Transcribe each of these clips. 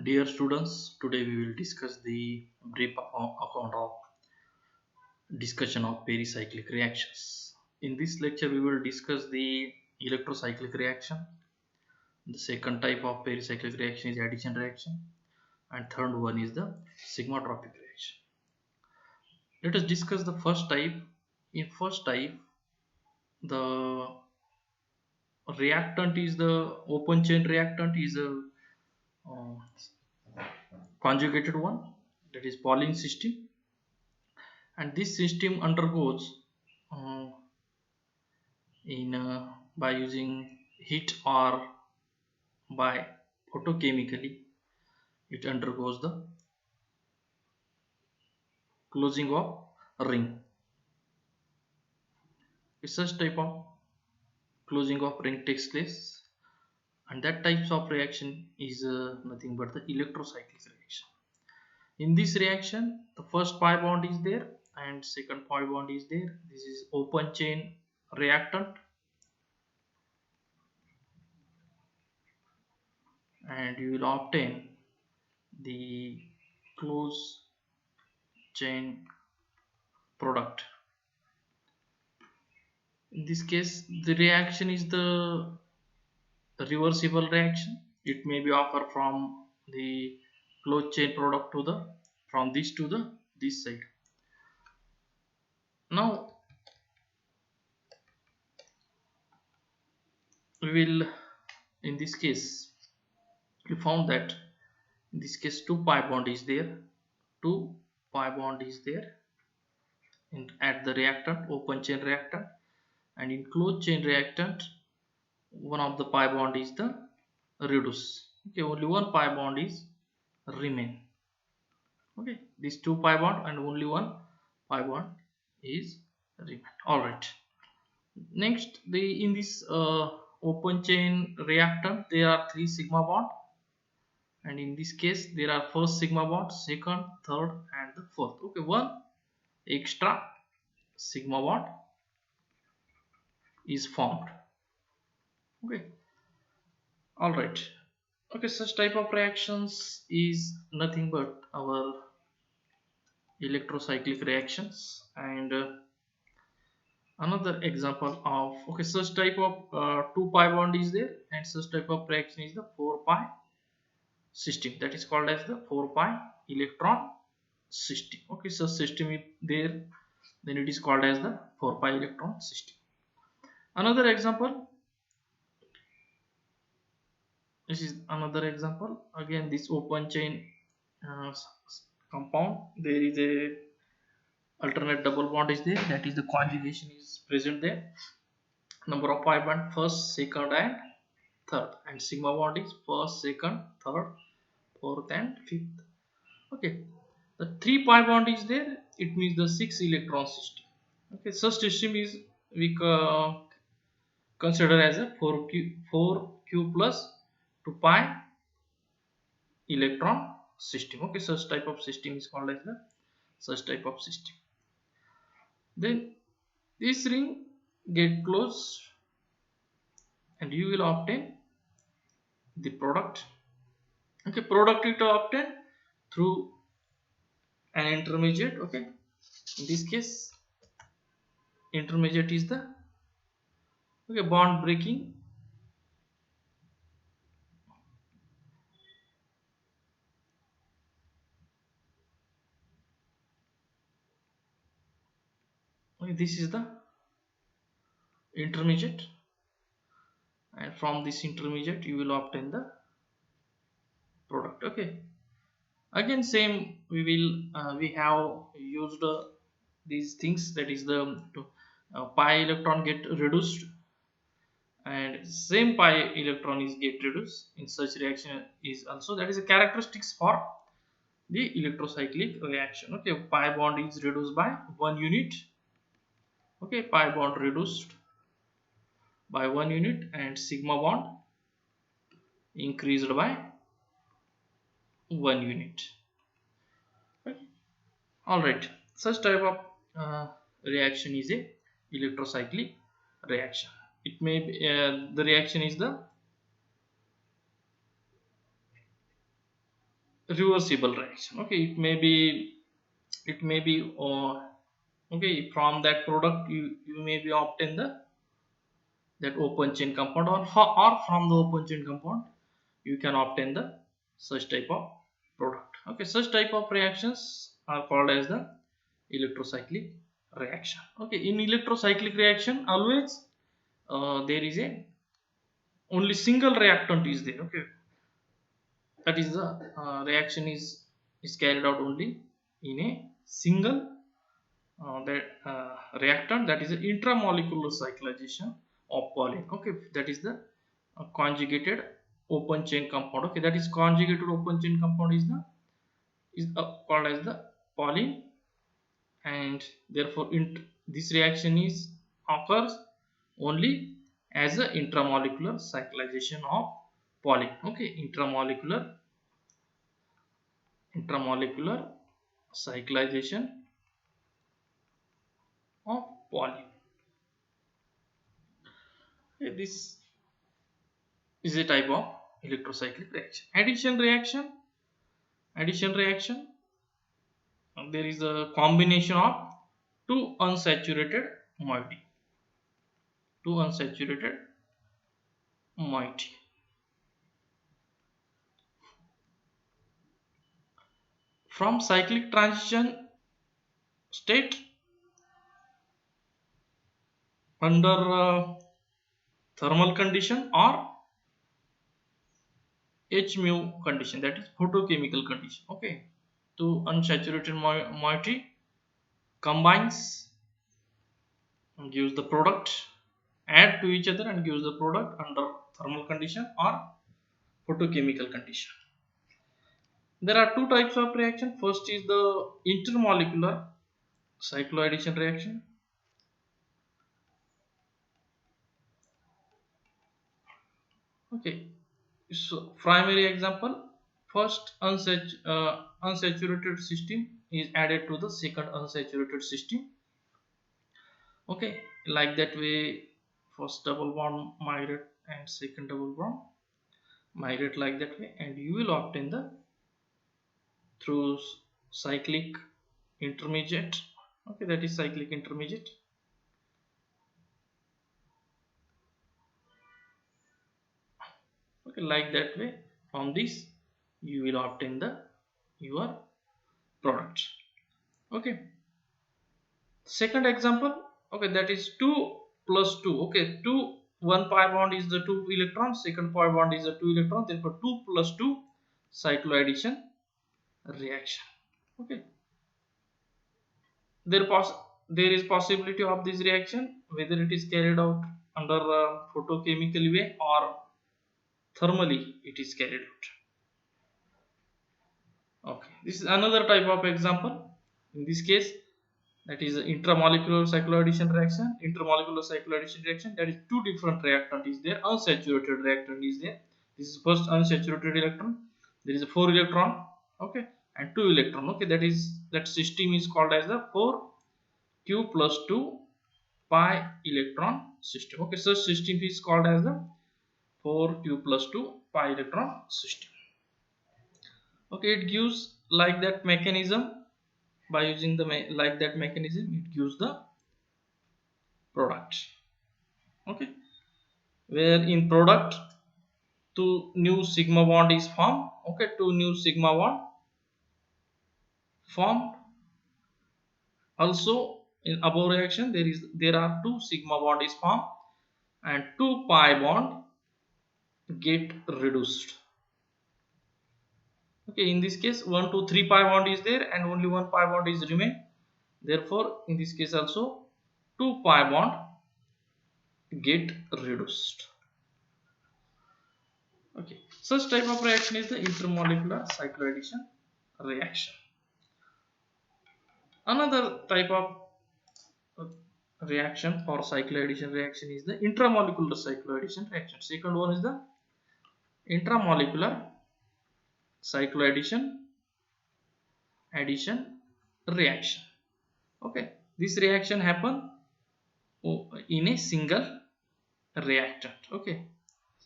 Dear students, today we will discuss the brief account of discussion of pericyclic reactions. In this lecture, we will discuss the electrocyclic reaction. The second type of pericyclic reaction is addition reaction, and third one is the sigmatropic reaction. Let us discuss the first type. In first type, the reactant is the open chain reactant is a uh, conjugated one, that is Pauling system, and this system undergoes uh, in by using heat or by photochemically. It undergoes the closing of ring. Such type of closing of ring takes place, and that types of reaction is nothing but the electrocyclic reaction. In this reaction, the first pi bond is there and second pi bond is there. This is open chain reactant, and you will obtain the close chain product. In this case, the reaction is the reversible reaction. It may be offered from the closed chain product to the from this to the this side. Now we will, in this case, we found that in this case two pi bond is there, two pi bond is there at the reactant, open chain reactant, and in closed chain reactant one of the pi bond is the reduce. Okay, only one pi bond is remain. Okay, these two pi bond and only one pi bond is remain. All right, next the in this open chain reactant there are three sigma bond, and in this case there are first sigma bond, second, third, and the fourth. Okay, one extra sigma bond is formed. Okay, all right. Okay, such type of reactions is nothing but our electrocyclic reactions. And another example of, okay, such type of 2 pi bond is there, and such type of reaction is the 4 pi system, that is called as the 4 pi electron system. Okay, so system is there, then it is called as the 4 pi electron system. Another example, this is another example. Again, this open chain compound, there is a alternate double bond is there, that is the conjugation is present there. Number of pi bond first, second, and third, and sigma bond is first, second, third, fourth, and fifth. Okay, the three pi bond is there, it means the 6 electron system. Okay, such system is we consider as a 4q plus 2 pi electron system. Okay, such type of system is called as the such type of system. Then this ring get closed and you will obtain the product. Okay, product is obtained through an intermediate. Okay, in this case intermediate is the, okay, bond breaking. Okay, this is the intermediate, and from this intermediate you will obtain the product. Okay, again same, we will we have used these things, that is the pi electron get reduced and same pi electron is get reduced in such reaction is also, that is a characteristics for the electrocyclic reaction. Okay, pi bond is reduced by 1 unit. Okay, pi bond reduced by 1 unit, and sigma bond increased by 1 unit. Okay. All right, such type of reaction is a electrocyclic reaction. It may be the reaction is the reversible reaction. Okay, it may be okay, from that product you may be obtain the that open chain compound, or from the open chain compound you can obtain the such type of product. Okay, such type of reactions are called as the electrocyclic reaction. Okay, in electrocyclic reaction always there is a only single reactant is there. Okay, that is the reaction is carried out only in a single that reactant, that is an intramolecular cyclization of polyene. Okay, that is the conjugated open chain compound. Okay, that is conjugated open chain compound is called as the polyene, and therefore this reaction is occurs only as a intramolecular cyclization of polyene. Okay, intramolecular cyclization of polyene. Okay, this is a type of electrocyclic reaction. Addition reaction, there is a combination of two unsaturated moiety. Two unsaturated moiety. From cyclic transition state under thermal condition or H mu condition, that is photochemical condition. Okay, two unsaturated moiety combines and gives the product, add to each other and gives the product under thermal condition or photochemical condition. There are two types of reaction. First is the intermolecular cycloaddition reaction. Okay, so primary example, first unsaturated system is added to the second unsaturated system. Okay, like that way, first double bond migrate and second double bond migrate like that way, and you will obtain the through cyclic intermediate. Okay, that is cyclic intermediate. Okay, like that way, from this you will obtain the your product. Okay, second example, okay, that is 2 plus 2. Okay, 2 one pi bond is the 2 electrons, second pi bond is the 2 electrons, therefore 2 plus 2 cycloaddition reaction. Okay, there is possibility of this reaction whether it is carried out under photochemical way or thermally it is carried out. Okay, this is another type of example. In this case, that is intramolecular cycloaddition reaction. Intermolecular cycloaddition reaction, that is two different reactant is there. Unsaturated reactant is there. This is first unsaturated electron. There is a 4 electron. Okay, and 2 electron. Okay, that system is called as the 4q plus 2 pi electron system. Okay, such system is called as the 4q plus 2 pi electron system. Okay, it gives like that mechanism. By using the like that mechanism, it gives the product. Okay, where in product two new sigma bond is formed. Okay, two new sigma bond formed. Also in above reaction there are two sigma bond is formed and two pi bond get reduced. Okay, in this case 1 2 3 pi bond is there and only one pi bond is remain. Therefore in this case also two pi bond get reduced. Okay, such type of reaction is the intermolecular cycloaddition reaction. Another type of reaction for cycloaddition reaction is the intramolecular cycloaddition reaction. Second one is the intramolecular cycloaddition reaction. Okay, this reaction happen in a single reactant. Okay,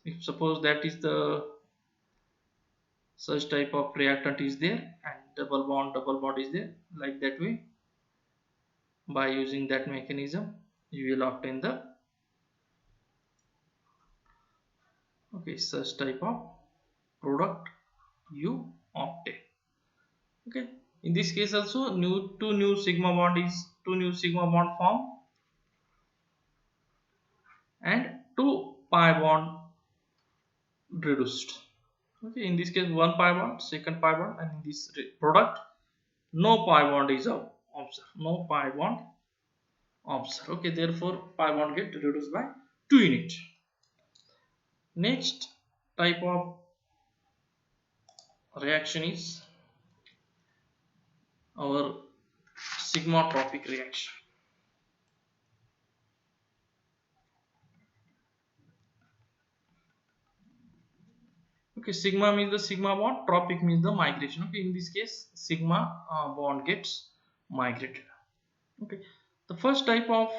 if suppose that is the such type of reactant is there, and double bond is there. Like that way, by using that mechanism, you will obtain the such type of product you obtain. Okay, in this case also two new sigma bond form, and two pi bond reduced. Okay, in this case one pi bond, second pi bond, and in this product no pi bond is observed, no pi bond observed. Okay, therefore pi bond get reduced by 2 unit. Next type of reaction is our sigmatropic reaction. Okay, sigma means the sigma bond, tropic means the migration. Okay, in this case sigma bond gets migrated. Okay, the first type of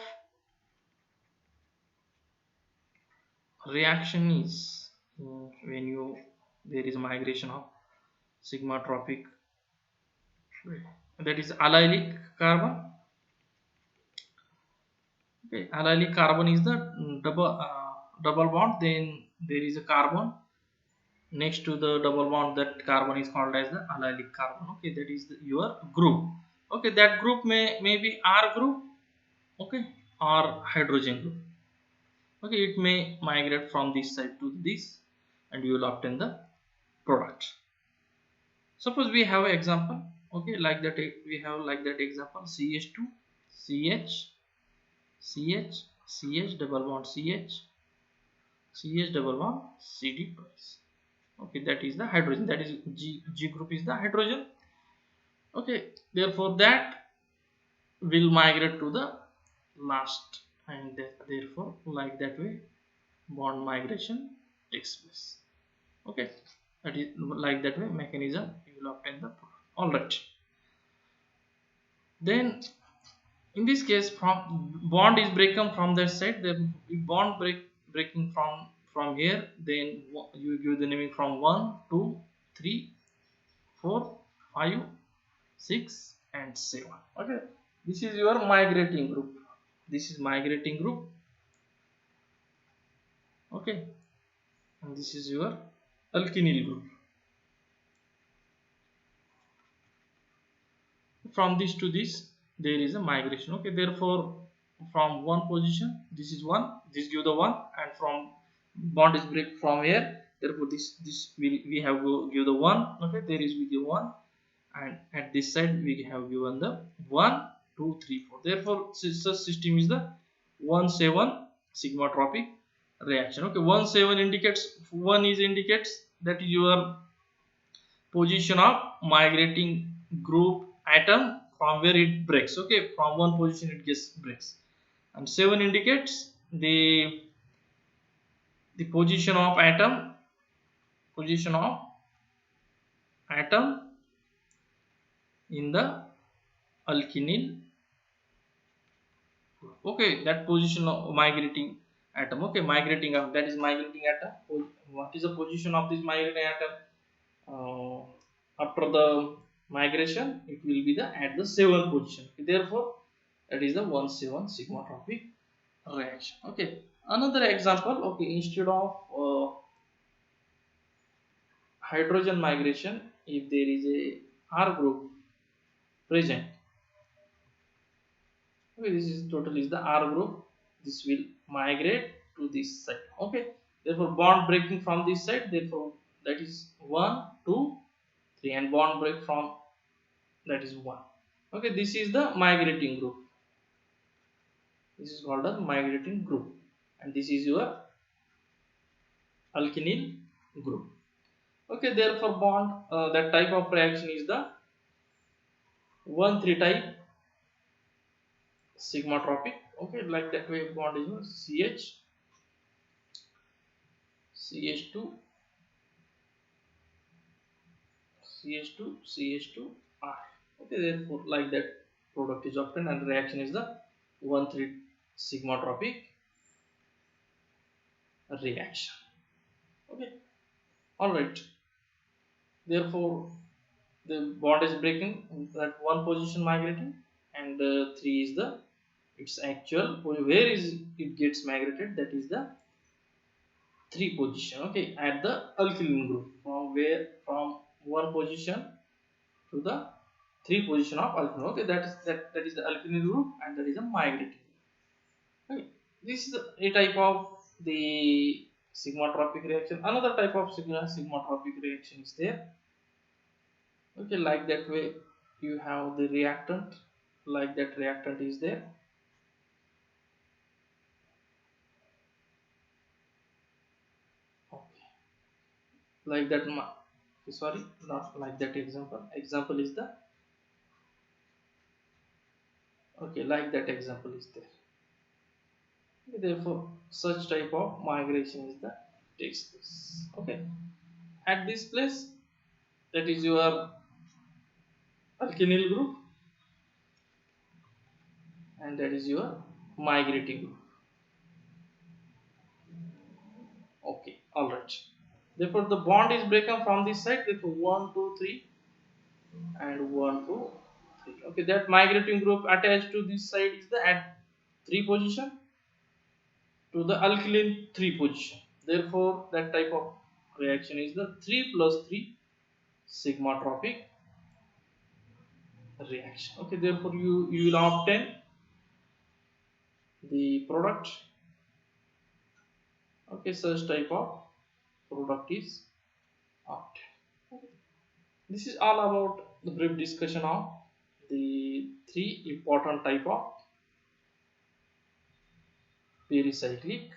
reaction is when there is migration of sigmatropic, that is allylic carbon. Okay, allylic carbon is the double bond, then there is a carbon next to the double bond. That carbon is called as the allylic carbon. Okay, that is your group. Okay, that group may be R group, okay, or hydrogen group. Okay, it may migrate from this side to this, and you will obtain the product. Suppose we have an example, okay, like that we have like that example: CH2 CH CH CH double bond CH CH double bond CD twice. Okay, that is the hydrogen, that is G group is the hydrogen. Okay, therefore that will migrate to the last, and therefore like that way bond migration takes place. Okay, that is like that way mechanism you will obtain the product. All right, then in this case from bond is broken from that side, the bond breaking from here, then you give the naming from 1 2 3 4 5 6 and 7. Okay, this is your migrating group, this is migrating group. Okay, and this is your alkenyl group. From this to this there is a migration. Okay, therefore from one position, this is one, this give the one, and from bond is break from here, therefore this will we have give the one. Okay, there is we give one, and at this side we have given the 1 2 3 4. Therefore such system is the 1 7 sigmatropic reaction. Okay, 1 7 indicates, 1 is indicates that is your position of migrating group atom from where it breaks. Okay, from one position it gets breaks, and 7 indicates the position of atom, position of atom in the alkenyl. Okay, that position of migrating atom. Okay, migrating atom, that is migrating atom. What is the position of this migrating atom? After the migration it will be the at the 7th position. Therefore that is the 1 7 sigmatropic reaction. Okay, another example. Okay, instead of hydrogen migration, if there is a R group present, okay, this is total is the R group, this will migrate to this side. Okay, therefore bond breaking from this side, therefore that is 1 2 3, and bond break from that is 1. Okay, this is the migrating group, this is called a migrating group, and this is your alkenyl group. Okay, therefore bond that type of reaction is the 1 3 type sigmatropic. Okay, like that way bond is CH CH2 CH2 CH2 R. Okay, therefore like that product is obtained, and reaction is the 1 3 sigmatropic reaction. Okay, all right. Therefore the bond is breaking, that one position migrating, and 3 is the its actual where is it gets migrated, that is the 3 position. Okay, at the alkyl group, from where from one position to the 3 position of alkyl. Okay, that is the alkyl group, and that is a migrating. Okay, this is a type of the sigmatropic reaction. Another type of sigmatropic reaction is there. Okay, like that way you have the reactant, like that reactant is there. Okay, like that sorry, not like that example is the, okay, like that example is there. Okay, therefore such type of migration is the takes place. Okay, at this place, that is your alkenyl group, and that is your migrating group. Okay, all right. Therefore the bond is broken from this side. Therefore 1 2 3 and 1 2 3. Okay, that migrating group attached to this side is the at 3 position to the alkyl 3 position. Therefore that type of reaction is the 3 plus 3 sigmatropic reaction. Okay, therefore you will obtain the product. Okay, such type of product is obtained. This is all about the brief discussion of the 3 important type of pericyclic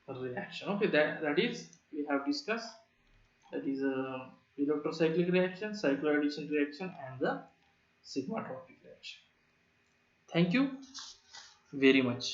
reaction. Okay, that is we have discussed, that is a electrocyclic reaction, cycloaddition reaction, and the sigmatropic reaction. Thank you very much.